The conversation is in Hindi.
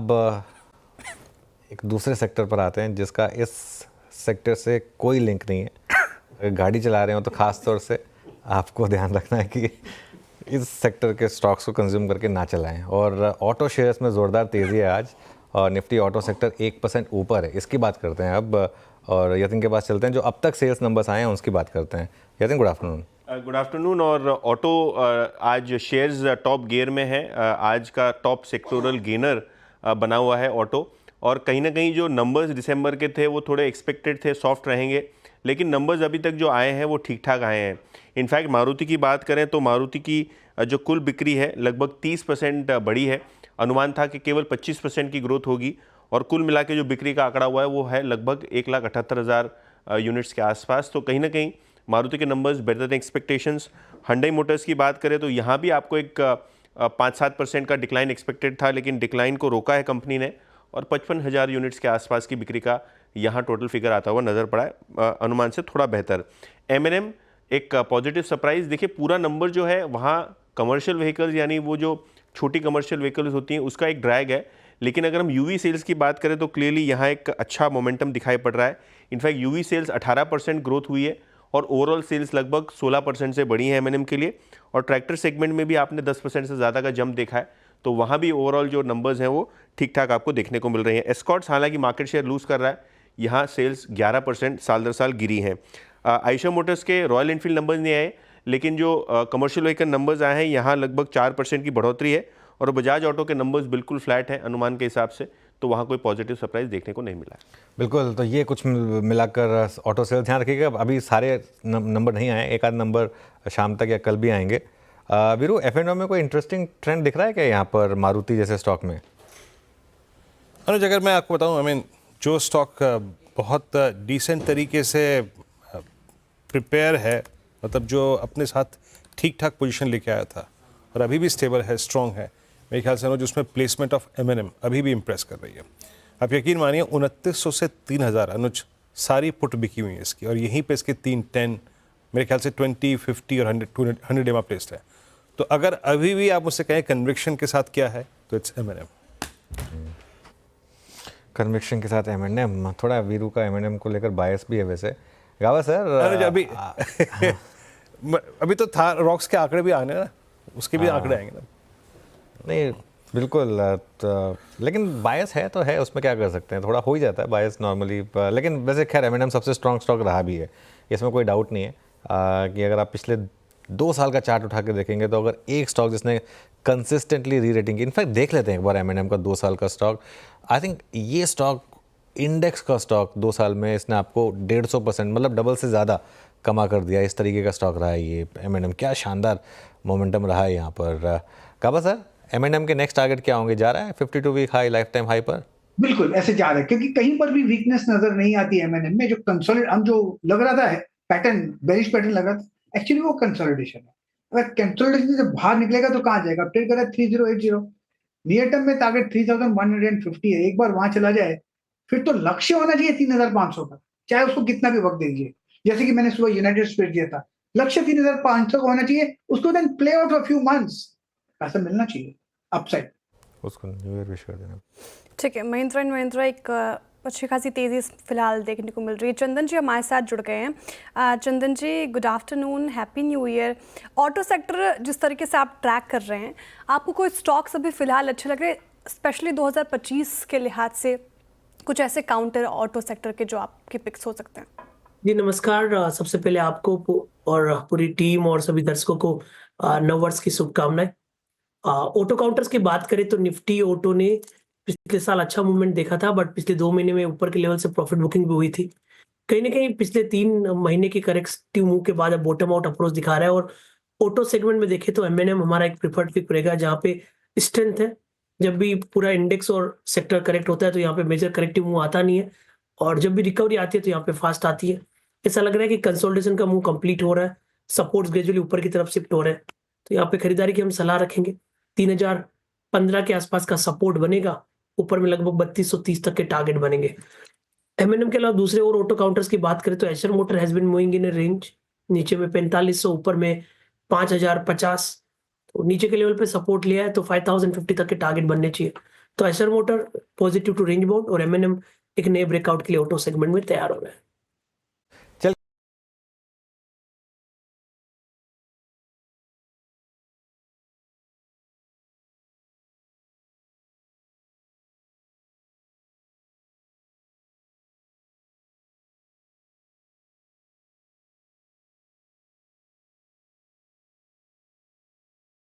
अब एक दूसरे सेक्टर पर आते हैं जिसका इस सेक्टर से कोई लिंक नहीं है। अगर गाड़ी चला रहे हो तो ख़ास तौर से आपको ध्यान रखना है कि इस सेक्टर के स्टॉक्स को कंज्यूम करके ना चलाएं। और ऑटो शेयर्स में ज़ोरदार तेज़ी है आज, और निफ्टी ऑटो सेक्टर 1% ऊपर है। इसकी बात करते हैं अब, और यतिन के पास चलते हैं जो अब तक सेल्स नंबर्स आए हैं उसकी बात करते हैं। Yatin, good afternoon. Good afternoon. और ऑटो आज शेयर्स टॉप गियर में है। आज का टॉप सेक्टोरल गेनर बना हुआ है ऑटो। और कहीं ना कहीं जो नंबर्स दिसंबर के थे वो थोड़े एक्सपेक्टेड थे, सॉफ्ट रहेंगे, लेकिन नंबर्स अभी तक जो आए हैं वो ठीक ठाक आए हैं। इनफैक्ट मारुति की बात करें तो मारुति की जो कुल बिक्री है लगभग 30% बढ़ी है। अनुमान था कि केवल 25% की ग्रोथ होगी, और कुल मिला के जो बिक्री का आंकड़ा हुआ है वो है लगभग 1,78,000 यूनिट्स के आसपास। तो कहीं ना कहीं मारुति के numbers better than expectations. Hyundai Motors की बात करें तो यहाँ भी आपको एक 5-7% का डिक्लाइन एक्सपेक्टेड था, लेकिन डिक्लाइन को रोका है कंपनी ने, और 55,000 यूनिट्स के आसपास की बिक्री का यहाँ टोटल फिगर आता हुआ नज़र पड़ा है, अनुमान से थोड़ा बेहतर। M&M एक पॉजिटिव सरप्राइज। देखिए पूरा नंबर जो है वहाँ कमर्शियल व्हीकल्स यानी वो जो छोटी कमर्शियल व्हीकल्स होती हैं उसका एक ड्रैग है, लेकिन अगर हम यूवी सेल्स की बात करें तो क्लियरली यहाँ एक अच्छा मोमेंटम दिखाई पड़ रहा है। इनफैक्ट यूवी सेल्स 18% ग्रोथ हुई है, और ओवरऑल सेल्स लगभग 16% से बढ़ी है M&M के लिए। और ट्रैक्टर सेगमेंट में भी आपने 10% से ज़्यादा का जंप देखा है, तो वहाँ भी ओवरऑल जो नंबर्स हैं वो ठीक ठाक आपको देखने को मिल रहे हैं। एस्कॉर्ट्स हालांकि मार्केट शेयर लूज़ कर रहा है, यहाँ सेल्स 11% साल दर साल गिरी हैं। आयशर मोटर्स के रॉयल एनफील्ड नंबर्स नहीं आए, लेकिन जो कमर्शियल व्हीकल नंबर्स आए हैं यहाँ लगभग 4% की बढ़ोतरी है, और बजाज ऑटो के नंबर्स बिल्कुल फ्लैट हैं अनुमान के हिसाब से, तो वहाँ कोई पॉजिटिव सरप्राइज देखने को नहीं मिला है। बिल्कुल, तो ये कुछ मिलाकर ऑटो सेल ध्यान रखिएगा। अभी सारे नंबर नहीं आए, एक आध नंबर शाम तक या कल भी आएंगे। वीरू, F&O में कोई इंटरेस्टिंग ट्रेंड दिख रहा है क्या यहाँ पर मारुति जैसे स्टॉक में? अनुज, अगर मैं आपको बताऊँ, जो स्टॉक बहुत डिसेंट तरीके से प्रिपेयर है, मतलब जो अपने साथ ठीक ठाक पोजीशन लेके आया था और अभी भी स्टेबल है, स्ट्रॉन्ग है, मेरे ख्याल से अनुज उसमें प्लेसमेंट ऑफ M&M अभी भी इम्प्रेस कर रही है। आप यकीन मानिए 2900 से 3000 अनुज सारी पुट बिकी हुई है इसकी, और यहीं पे इसके 3-10 मेरे ख्याल से 20, 50 और 100 एमा प्लेस्ड है। तो अगर अभी भी आप मुझसे कहें कन्विक्शन के साथ क्या है तो इट्स M&M। कन्विक्शन के साथ M&M, थोड़ा वीरू का M&M को लेकर बायस भी है वैसे। गावा सर, अभी अभी तो था रॉक्स के आंकड़े भी आने ना, उसके भी आंकड़े आएंगे ना। नहीं बिल्कुल, लेकिन बायस है तो है, उसमें क्या कर सकते हैं, थोड़ा हो ही जाता है बायस नॉर्मली। लेकिन वैसे खैर M&M सबसे स्ट्रॉन्ग स्टॉक रहा भी है, इसमें कोई डाउट नहीं है कि अगर आप पिछले 2 साल का चार्ट उठा के देखेंगे तो अगर एक स्टॉक जिसने कंसिस्टेंटली री रेटिंग, इनफैक्ट देख लेते हैं एक बार M&M का 2 साल का स्टॉक, आई थिंक ये स्टॉक इंडेक्स का स्टॉक 2 साल में इसने आपको 150% मतलब डबल से ज़्यादा कमा कर दिया। इस तरीके का स्टॉक रहा है ये M&M, क्या शानदार मोमेंटम रहा है यहाँ पर। काबा सर, M&M के नेक्स्ट टारगेट क्या होंगे? जा रहा है 52 week high, life time high पर? बिल्कुल ऐसे जा रहा है, क्योंकि कहीं पर भी वीकनेस नजर नहीं आती है M&M में। जो कंसोलिडेट हम जो लग रहा था पैटर्न, बेरिश पैटर्न लग रहा था, एक्चुअली वो कंसोलिडेशन है। अगर कंसोलिडेशन से बाहर निकलेगा तो कहाँ जाएगा? ट्रेड कर रहा है 3080, नियर टर्म में टारगेट 3150 है। एक बार वहां चला जाए फिर तो लक्ष्य होना चाहिए 3500 का, चाहे उसको कितना भी वक्त दीजिए। जैसे कि मैंने सुबह यूनाइटेड स्टेट दिया था, लक्ष्य 3500 का होना चाहिए, उसको then play out for few months, ऐसा मिलना चाहिए अपसाइड, उसको न्यू ईयर विश कर देना। ठीक है, महिंद्रा एंड महिंद्रा एक अच्छी खासी तेज़ी फिलहाल देखने को मिल रही है। चंदन जी हमारे साथ जुड़ गए हैं। Chandan ji, good afternoon, happy new year. Auto sector जिस तरीके से आप ट्रैक कर रहे हैं, आपको कोई स्टॉक्स अभी फिलहाल अच्छे लग रहे हैं, स्पेशली 2025 के लिहाज से? कुछ ऐसे काउंटर ऑटो सेक्टर के जो आपके पिक्स हो सकते हैं? जी नमस्कार, सबसे पहले आपको और पूरी टीम और सभी दर्शकों को नव वर्ष की शुभकामनाएं। ऑटो काउंटर्स की बात करें तो निफ्टी ऑटो ने पिछले साल अच्छा मूवमेंट देखा था, बट पिछले 2 महीने में ऊपर के लेवल से प्रॉफिट बुकिंग भी हुई थी। कहीं ना कहीं पिछले 3 महीने के करेक्टिव मूव के बाद अब बॉटम आउट अप्रोच दिखा रहा है। और ऑटो सेगमेंट में देखें तो M&M हमारा एक प्रिफर्ड पिक रहेगा, जहाँ पे स्ट्रेंथ है। जब भी पूरा इंडेक्स और सेक्टर करेक्ट होता है तो यहाँ पे मेजर करेक्टिव मूव आता नहीं है, और जब भी रिकवरी आती है तो यहाँ पे फास्ट आती है। ऐसा लग रहा है कि कंसोलिडेशन का मूव कंप्लीट हो रहा है, सपोर्ट्स ग्रेजुअली ऊपर की तरफ शिफ्ट हो रहे हैं, तो यहाँ पे खरीदारी की हम सलाह रखेंगे। 3015 के आसपास का सपोर्ट बनेगा, ऊपर में लगभग 3230 तक के टारगेट बनेंगे। M&M के अलावा दूसरे और ऑटो काउंटर्स की बात करें तो Eicher motor has been moving in range, नीचे में 4500, ऊपर में 5050, तो नीचे के लेवल पे सपोर्ट लिया है तो 5050 तक के टारगेट बनने चाहिए। तो Eicher motor positive to range bound और एमएनएम एक नए ब्रेकआउट के लिए ऑटो सेगमेंट में तैयार हो रहा है।